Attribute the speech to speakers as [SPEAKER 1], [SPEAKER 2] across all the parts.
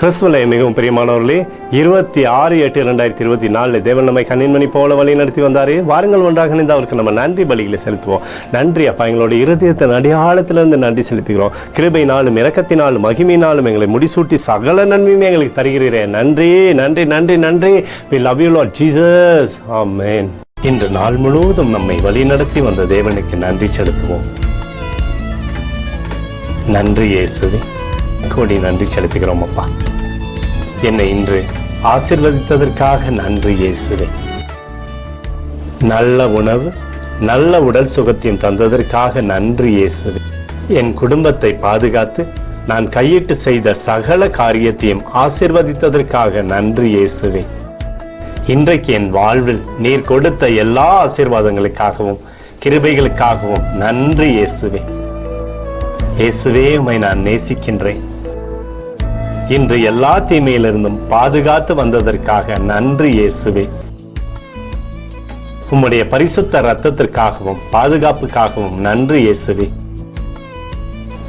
[SPEAKER 1] கிறிஸ்துவிலே மிகவும் பிரியமானவர்களே, 26/8/2024 தேவன் நம்மை கண்ணின்மணி போல வழி நடத்தி வந்தாரே. வாருங்கள் ஒன்றாக இணைந்து அவருக்கு நம்ம நன்றி பலிகளை செலுத்துவோம். நன்றி அப்பா, எங்களோட இருதயத்தின் அடியாழத்திலிருந்து நன்றி செலுத்துகிறோம். கிருபையினாலும் இரக்கத்தினாலும் மகிமையினாலும் எங்களை முடிசூட்டி சகல நன்மையுமே எங்களுக்கு தருகிறேன். நன்றி நன்றி நன்றி நன்றி. We love you Lord Jesus. Amen. இன்று நாள் முழுவதும் நம்மை வழி நடத்தி வந்த தேவனுக்கு நன்றி செலுத்துவோம். நன்றி இயேசுவே, கோடி நன்றி செலுத்துகிறோம் அப்பா. என்னை இன்று ஆசீர்வதித்ததற்காக நன்றி இயேசுவே. நல்ல உணவு, நல்ல உடல் சுகத்தையும் தந்ததற்காக நன்றி இயேசுவே. என் குடும்பத்தை பாதுகாத்து நான் கையிட்டு செய்த சகல காரியத்தையும் ஆசீர்வதித்ததற்காக நன்றி இயேசுவே. இன்றைக்கு என் வாழ்வில் நீர் கொடுத்த எல்லா ஆசீர்வாதங்களுக்காகவும் கிருபைகளுக்காகவும் நன்றி இயேசுவே. இயேசுவே, உம்மை நான் நேசிக்கின்றேன். இன்று எல்லா தீமையிலிருந்தும் பாதுகாத்து வந்ததற்காக நன்றி இயேசுவே. உம்முடைய பரிசுத்த இரத்தத்திற்காகவும் பாதுகாப்புக்காகவும் நன்றி இயேசுவே.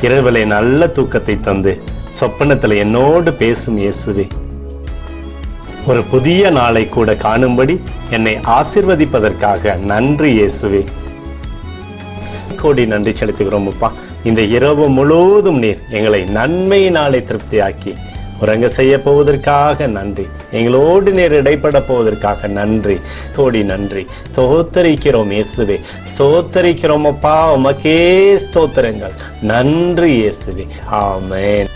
[SPEAKER 1] இரவிலே நல்ல தூக்கத்தை தந்து சொப்பனத்தில் என்னோடு பேசும் இயேசுவே. ஒரு புதிய நாளை கூட காணும்படி என்னை ஆசீர்வதிப்பதற்காக நன்றி இயேசுவே. கோடி நன்றி செலுத்துகிறோம் அப்பா. இந்த இரவு முழுவதும் நீர் எங்களை நன்மையினாலே திருப்தியாக்கி உறங்க செய்ய போவதற்காக நன்றி. எங்களோடு நீர் இடைப்பட போவதற்காக நன்றி, கோடி நன்றி. ஸ்தோத்தரிக்கிறோம் இயேசுவே, ஸ்தோத்தரிக்கிறோம் அப்பா. உமக்கே ஸ்தோத்திரங்கள். நன்றி இயேசுவே. ஆமென்.